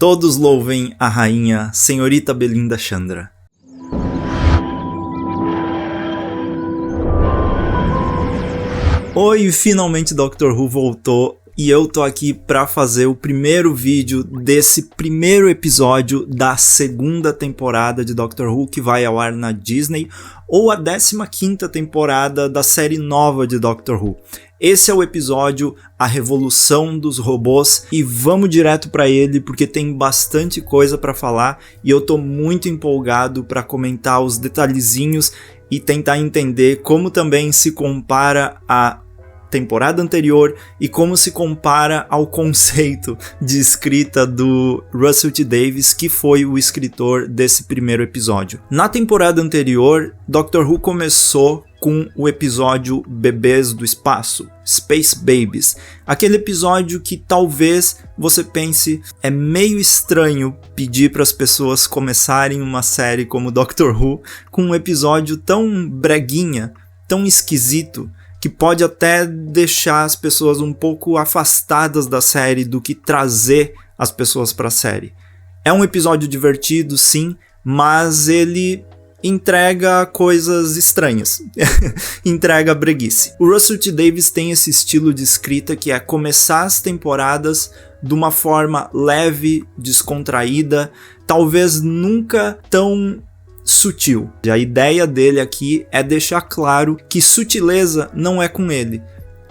Todos louvem a rainha, senhorita Belinda Chandra. Oi, finalmente Doctor Who voltou e eu tô aqui pra fazer o primeiro vídeo desse primeiro episódio da segunda temporada de Doctor Who que vai ao ar na Disney, ou a 15ª temporada da série nova de Doctor Who. Esse é o episódio A Revolução dos Robôs e vamos direto pra ele porque tem bastante coisa pra falar e eu tô muito empolgado pra comentar os detalhezinhos e tentar entender como também se compara a temporada anterior e como se compara ao conceito de escrita do Russell T Davies, que foi o escritor desse primeiro episódio. Na temporada anterior, Doctor Who começou com o episódio Bebês do Espaço, Space Babies, aquele episódio que talvez você pense é meio estranho pedir para as pessoas começarem uma série como Doctor Who com um episódio tão breguinha, tão esquisito, que pode até deixar as pessoas um pouco afastadas da série do que trazer as pessoas para a série. É um episódio divertido, sim, mas ele entrega coisas estranhas, entrega breguice. O Russell T Davies tem esse estilo de escrita que é começar as temporadas de uma forma leve, descontraída, talvez nunca tão sutil. A ideia dele aqui é deixar claro que sutileza não é com ele.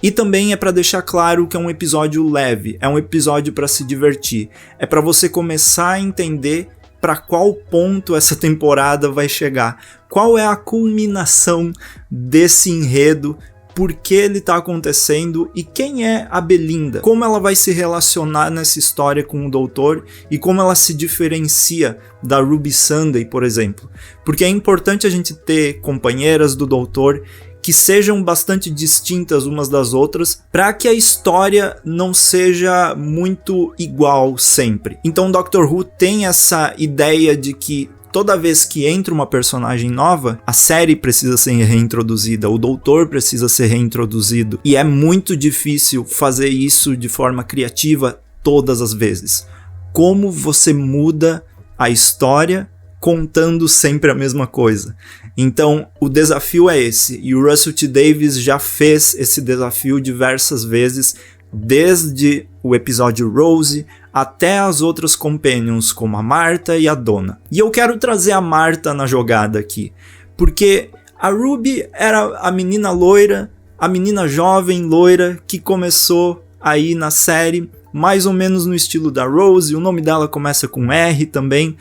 E também é para deixar claro que é um episódio leve, é um episódio para se divertir. É para você começar a entender para qual ponto essa temporada vai chegar. Qual é a culminação desse enredo, por que ele está acontecendo e quem é a Belinda. Como ela vai se relacionar nessa história com o Doutor e como ela se diferencia da Ruby Sunday, por exemplo. Porque é importante a gente ter companheiras do Doutor que sejam bastante distintas umas das outras para que a história não seja muito igual sempre. Então Doctor Who tem essa ideia de que toda vez que entra uma personagem nova, a série precisa ser reintroduzida, o Doutor precisa ser reintroduzido. E é muito difícil fazer isso de forma criativa todas as vezes. Como você muda a história contando sempre a mesma coisa? Então, o desafio é esse, e o Russell T Davies já fez esse desafio diversas vezes, desde o episódio Rose até as outras companions como a Martha e a Donna. E eu quero trazer a Martha na jogada aqui, porque a Ruby era a menina loira, a menina jovem loira que começou aí na série, mais ou menos no estilo da Rose, o nome dela começa com R também.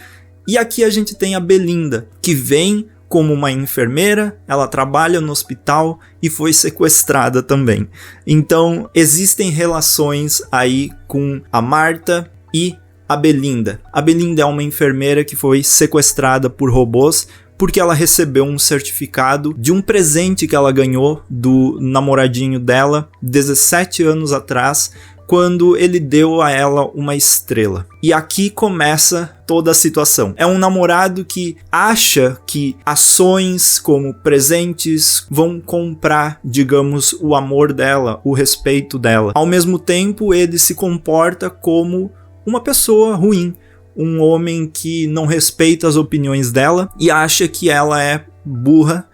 E aqui a gente tem a Belinda, que vem como uma enfermeira, ela trabalha no hospital e foi sequestrada também. Então existem relações aí com a Martha e a Belinda. A Belinda é uma enfermeira que foi sequestrada por robôs porque ela recebeu um certificado de um presente que ela ganhou do namoradinho dela 17 anos atrás, quando ele deu a ela uma estrela. E aqui começa toda a situação. É um namorado que acha que ações como presentes vão comprar, digamos, o amor dela, o respeito dela. Ao mesmo tempo, ele se comporta como uma pessoa ruim, um homem que não respeita as opiniões dela e acha que ela é burra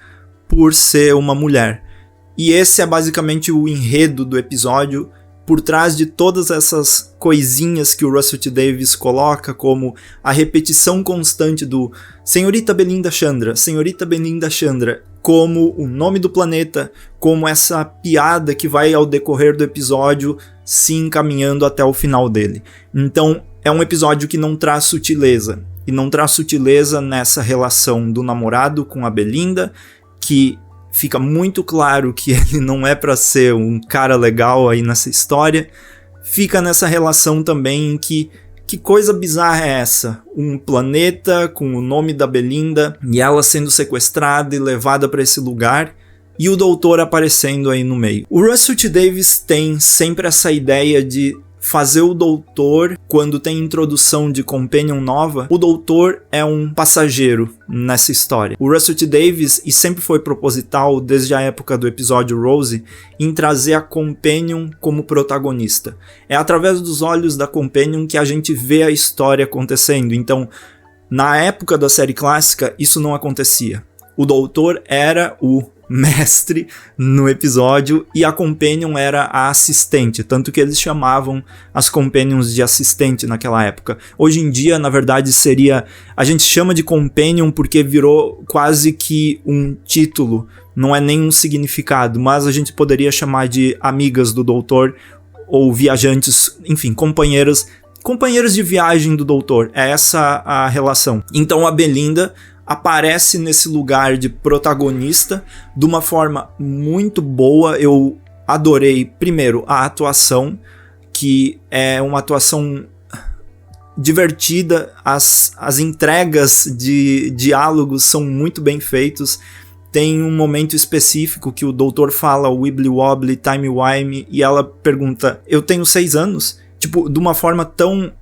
por ser uma mulher. E esse é basicamente o enredo do episódio, por trás de todas essas coisinhas que o Russell T Davies coloca, como a repetição constante do Senhorita Belinda Chandra, Senhorita Belinda Chandra, como o nome do planeta, como essa piada que vai ao decorrer do episódio se encaminhando até o final dele. Então é um episódio que não traz sutileza, e não traz sutileza nessa relação do namorado com a Belinda, que fica muito claro que ele não é para ser um cara legal aí nessa história. Fica nessa relação também em que coisa bizarra é essa? Um planeta com o nome da Belinda e ela sendo sequestrada e levada para esse lugar e o Doutor aparecendo aí no meio. O Russell T Davies tem sempre essa ideia de fazer o doutor, quando tem introdução de companion nova, o doutor é um passageiro nessa história. O Russell T. Davies, e sempre foi proposital desde a época do episódio Rose, em trazer a companion como protagonista. É através dos olhos da companion que a gente vê a história acontecendo. Então, na época da série clássica, isso não acontecia. O doutor era o mestre no episódio e a companion era a assistente, tanto que eles chamavam as companions de assistente naquela época. Hoje em dia, na verdade, a gente chama de companion porque virou quase que um título, não é nem um significado, mas a gente poderia chamar de amigas do doutor ou viajantes, enfim, companheiras de viagem do doutor. É essa a relação. Então a Belinda aparece nesse lugar de protagonista de uma forma muito boa. Eu adorei, primeiro, a atuação, que é uma atuação divertida, as entregas de diálogos são muito bem feitos. Tem um momento específico que o doutor fala wibbly wobbly, timey wimey, e ela pergunta, eu tenho 6 anos? Tipo, de uma forma tão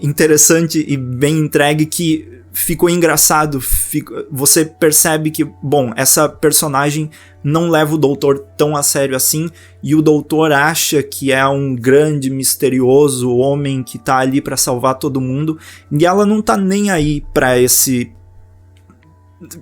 interessante e bem entregue que ficou engraçado. Você percebe que, bom, essa personagem não leva o doutor tão a sério assim, e o doutor acha que é um grande, misterioso homem que tá ali pra salvar todo mundo, e ela não tá nem aí pra esse...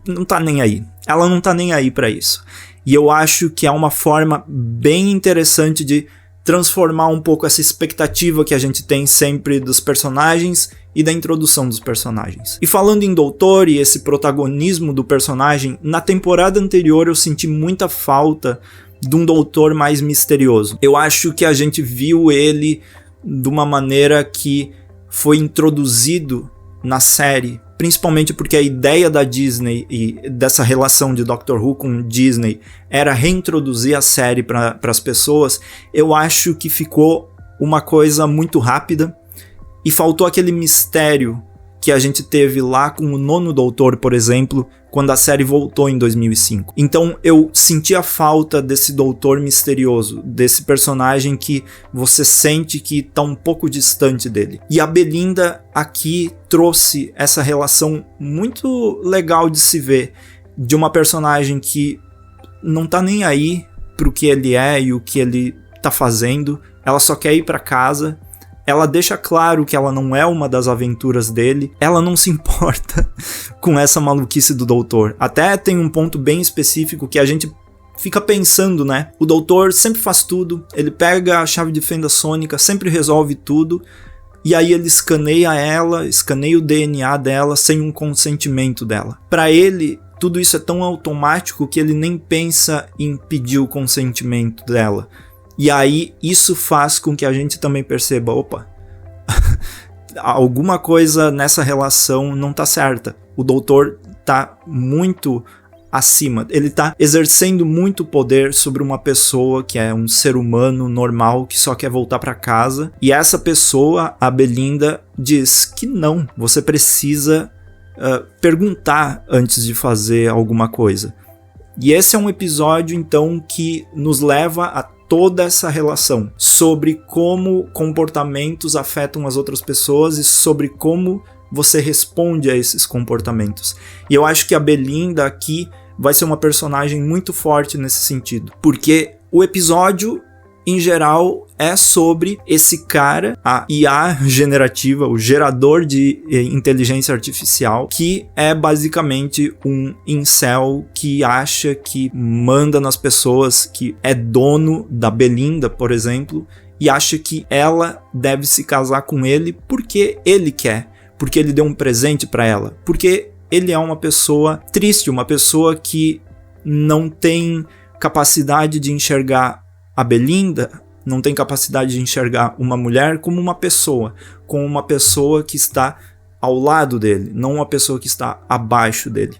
Não tá nem aí. Ela não tá nem aí pra isso. E eu acho que é uma forma bem interessante de transformar um pouco essa expectativa que a gente tem sempre dos personagens e da introdução dos personagens. E falando em doutor e esse protagonismo do personagem, na temporada anterior eu senti muita falta de um doutor mais misterioso. Eu acho que a gente viu ele de uma maneira que foi introduzido na série, principalmente porque a ideia da Disney e dessa relação de Doctor Who com Disney era reintroduzir a série para as pessoas. Eu acho que ficou uma coisa muito rápida e faltou aquele mistério que a gente teve lá com o Nono Doutor, por exemplo, quando a série voltou em 2005. Então eu senti a falta desse doutor misterioso, desse personagem que você sente que tá um pouco distante dele. E a Belinda aqui trouxe essa relação muito legal de se ver, de uma personagem que não tá nem aí pro que ele é e o que ele tá fazendo, ela só quer ir pra casa. Ela deixa claro que ela não é uma das aventuras dele, ela não se importa com essa maluquice do doutor. Até tem um ponto bem específico que a gente fica pensando, né? O doutor sempre faz tudo, ele pega a chave de fenda sônica, sempre resolve tudo, e aí ele escaneia ela, escaneia o DNA dela sem um consentimento dela. Pra ele, tudo isso é tão automático que ele nem pensa em pedir o consentimento dela. E aí isso faz com que a gente também perceba, opa, alguma coisa nessa relação não tá certa. O doutor tá muito acima, ele tá exercendo muito poder sobre uma pessoa que é um ser humano normal que só quer voltar para casa. E essa pessoa, a Belinda, diz que não, você precisa perguntar antes de fazer alguma coisa. E esse é um episódio então que nos leva a toda essa relação sobre como comportamentos afetam as outras pessoas e sobre como você responde a esses comportamentos. E eu acho que a Belinda aqui vai ser uma personagem muito forte nesse sentido, porque o episódio em geral é sobre esse cara, a IA generativa, o gerador de inteligência artificial, que é basicamente um incel que acha que manda nas pessoas, que é dono da Belinda, por exemplo, e acha que ela deve se casar com ele porque ele quer, porque ele deu um presente para ela, porque ele é uma pessoa triste, uma pessoa que não tem capacidade de enxergar a Belinda, não tem capacidade de enxergar uma mulher como uma pessoa que está ao lado dele, não uma pessoa que está abaixo dele.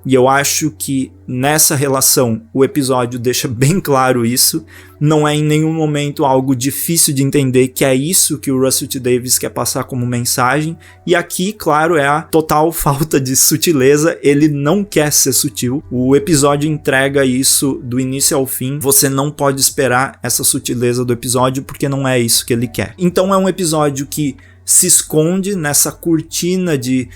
E eu acho que nessa relação o episódio deixa bem claro isso. Não é em nenhum momento algo difícil de entender que é isso que o Russell T. Davies quer passar como mensagem. E aqui, claro, é a total falta de sutileza. Ele não quer ser sutil. O episódio entrega isso do início ao fim. Você não pode esperar essa sutileza do episódio porque não é isso que ele quer. Então é um episódio que se esconde nessa cortina de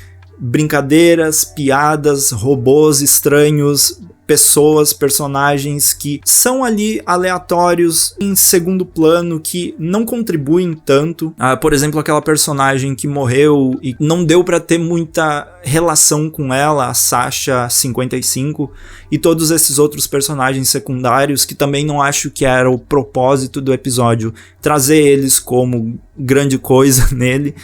brincadeiras, piadas, robôs estranhos, pessoas, personagens que são ali aleatórios em segundo plano, que não contribuem tanto. Por exemplo, aquela personagem que morreu e não deu pra ter muita relação com ela, a Sasha 55, e todos esses outros personagens secundários que também não acho que era o propósito do episódio trazer eles como grande coisa nele.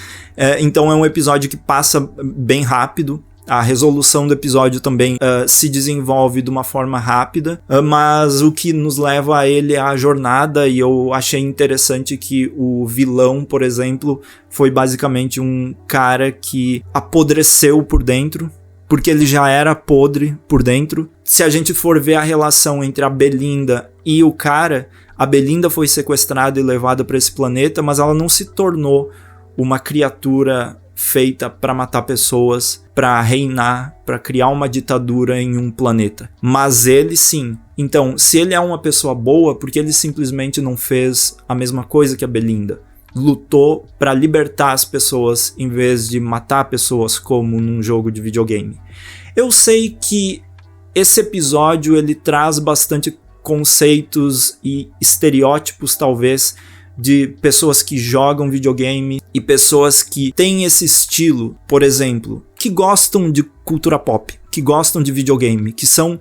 Então é um episódio que passa bem rápido. A resolução do episódio também se desenvolve de uma forma rápida, mas o que nos leva a ele é a jornada, e eu achei interessante que o vilão, por exemplo, foi basicamente um cara que apodreceu por dentro, porque ele já era podre por dentro. Se a gente for ver a relação entre a Belinda e o cara, a Belinda foi sequestrada e levada para esse planeta, mas ela não se tornou uma criatura feita para matar pessoas, para reinar, para criar uma ditadura em um planeta. Mas ele sim. Então, se ele é uma pessoa boa, porque ele simplesmente não fez a mesma coisa que a Belinda? Lutou para libertar as pessoas em vez de matar pessoas como num jogo de videogame. Eu sei que esse episódio ele traz bastante conceitos e estereótipos, talvez, de pessoas que jogam videogame e pessoas que têm esse estilo, por exemplo, que gostam de cultura pop, que gostam de videogame, que são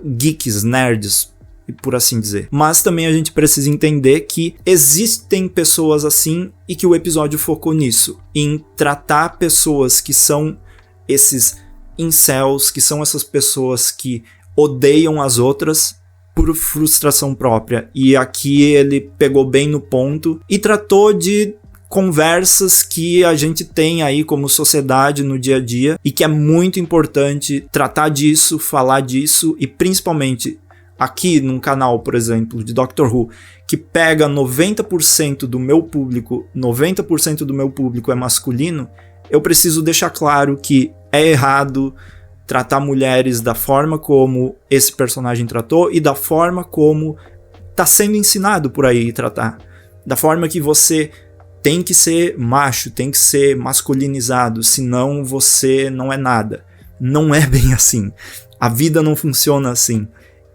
geeks, nerds, por assim dizer. Mas também a gente precisa entender que existem pessoas assim e que o episódio focou nisso, em tratar pessoas que são esses incels, que são essas pessoas que odeiam as outras por frustração própria. E aqui ele pegou bem no ponto e tratou de conversas que a gente tem aí como sociedade no dia a dia e que é muito importante tratar disso, falar disso, e principalmente aqui num canal, por exemplo, de Doctor Who, que pega 90% do meu público, 90% do meu público é masculino, eu preciso deixar claro que é errado tratar mulheres da forma como esse personagem tratou e da forma como tá sendo ensinado por aí tratar. Da forma que você tem que ser macho, tem que ser masculinizado, senão você não é nada. Não é bem assim. A vida não funciona assim.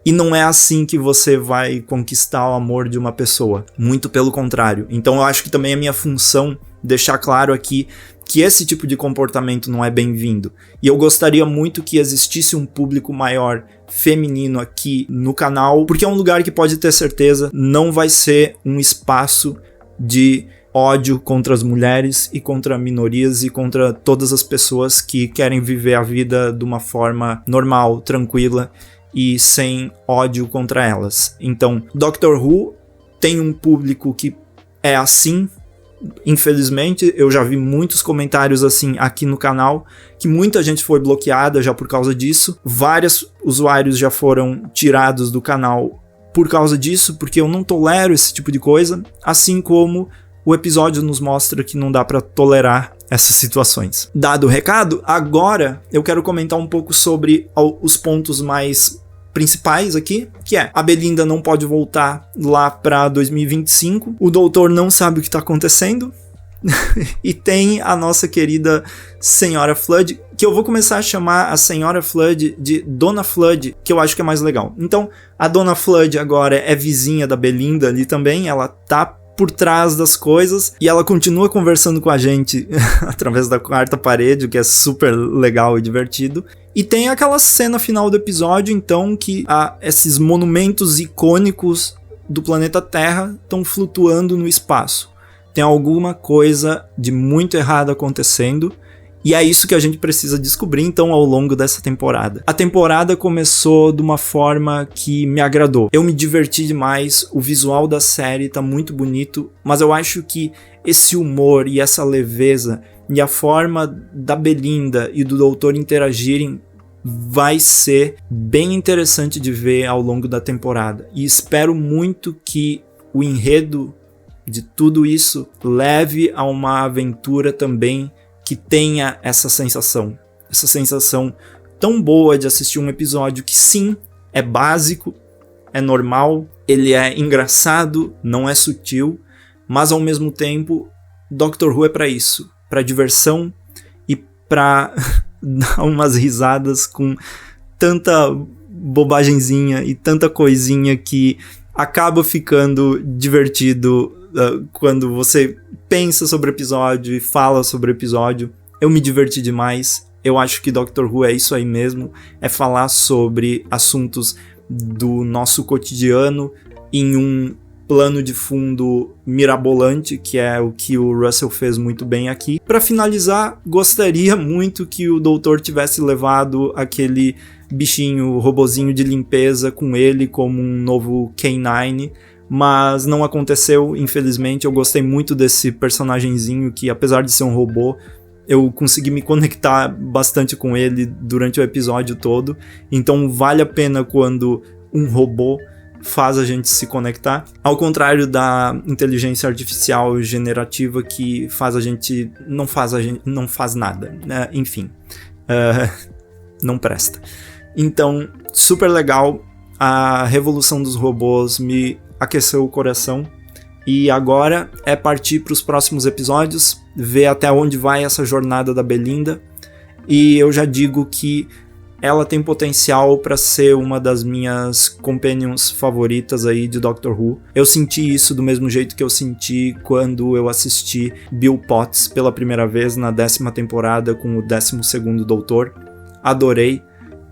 E não é assim que você vai conquistar o amor de uma pessoa. Muito pelo contrário. Então eu acho que também é minha função deixar claro aqui que esse tipo de comportamento não é bem-vindo. E eu gostaria muito que existisse um público maior feminino aqui no canal, porque é um lugar que, pode ter certeza, não vai ser um espaço de ódio contra as mulheres e contra minorias e contra todas as pessoas que querem viver a vida de uma forma normal, tranquila e sem ódio contra elas. Então, Doctor Who tem um público que é assim. Infelizmente, eu já vi muitos comentários assim aqui no canal, que muita gente foi bloqueada já por causa disso. Vários usuários já foram tirados do canal por causa disso, porque eu não tolero esse tipo de coisa, assim como o episódio nos mostra que não dá pra tolerar essas situações. Dado o recado, agora eu quero comentar um pouco sobre os pontos mais principais aqui, que é: a Belinda não pode voltar lá pra 2025, o doutor não sabe o que tá acontecendo, e tem a nossa querida Senhora Flood, que eu vou começar a chamar a Senhora Flood de Dona Flood, que eu acho que é mais legal. Então, a Dona Flood agora é vizinha da Belinda ali também, ela tá por trás das coisas, e ela continua conversando com a gente através da quarta parede, o que é super legal e divertido. E tem aquela cena final do episódio, então, que esses monumentos icônicos do planeta Terra estão flutuando no espaço. Tem alguma coisa de muito errado acontecendo, e é isso que a gente precisa descobrir, então, ao longo dessa temporada. A temporada começou de uma forma que me agradou. Eu me diverti demais, o visual da série tá muito bonito, mas eu acho que esse humor e essa leveza e a forma da Belinda e do doutor interagirem vai ser bem interessante de ver ao longo da temporada. E espero muito que o enredo de tudo isso leve a uma aventura também que tenha essa sensação tão boa de assistir um episódio que sim, é básico, é normal, ele é engraçado, não é sutil, mas ao mesmo tempo Doctor Who é pra isso, pra diversão e pra dar umas risadas com tanta bobagenzinha e tanta coisinha que acaba ficando divertido quando você pensa sobre o episódio e fala sobre o episódio. Eu me diverti demais, eu acho que Doctor Who é isso aí mesmo, é falar sobre assuntos do nosso cotidiano em um plano de fundo mirabolante, que é o que o Russell fez muito bem aqui. Para finalizar, gostaria muito que o doutor tivesse levado aquele bichinho, robozinho de limpeza com ele como um novo K9, mas não aconteceu, infelizmente. Eu gostei muito desse personagenzinho que, apesar de ser um robô, eu consegui me conectar bastante com ele durante o episódio todo, então vale a pena quando um robô faz a gente se conectar, ao contrário da inteligência artificial generativa que faz a gente não faz nada, né? Enfim, não presta. Então, super legal, a revolução dos robôs me aqueceu o coração, e agora é partir para os próximos episódios, ver até onde vai essa jornada da Belinda, e eu já digo que ela tem potencial para ser uma das minhas companions favoritas aí de Doctor Who. Eu senti isso do mesmo jeito que eu senti quando eu assisti Bill Potts pela primeira vez na 10ª temporada com o 12º Doutor. Adorei.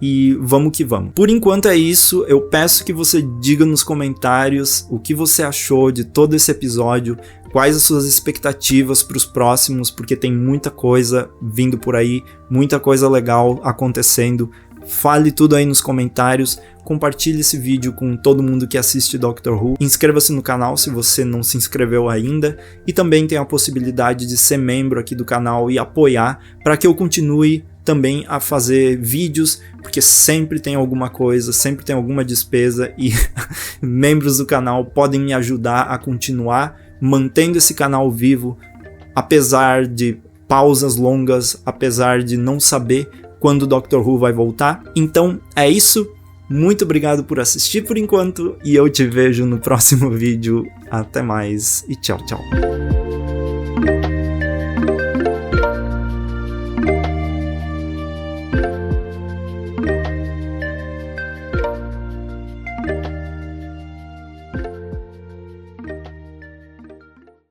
E vamos que vamos. Por enquanto é isso, eu peço que você diga nos comentários o que você achou de todo esse episódio, quais as suas expectativas para os próximos, porque tem muita coisa vindo por aí, muita coisa legal acontecendo. Fale tudo aí nos comentários, compartilhe esse vídeo com todo mundo que assiste Doctor Who, inscreva-se no canal se você não se inscreveu ainda, e também tem a possibilidade de ser membro aqui do canal e apoiar para que eu continue também a fazer vídeos, porque sempre tem alguma coisa, sempre tem alguma despesa, e membros do canal podem me ajudar a continuar mantendo esse canal vivo, apesar de pausas longas, apesar de não saber quando o Doctor Who vai voltar. Então é isso, muito obrigado por assistir por enquanto, e eu te vejo no próximo vídeo. Até mais e tchau, tchau.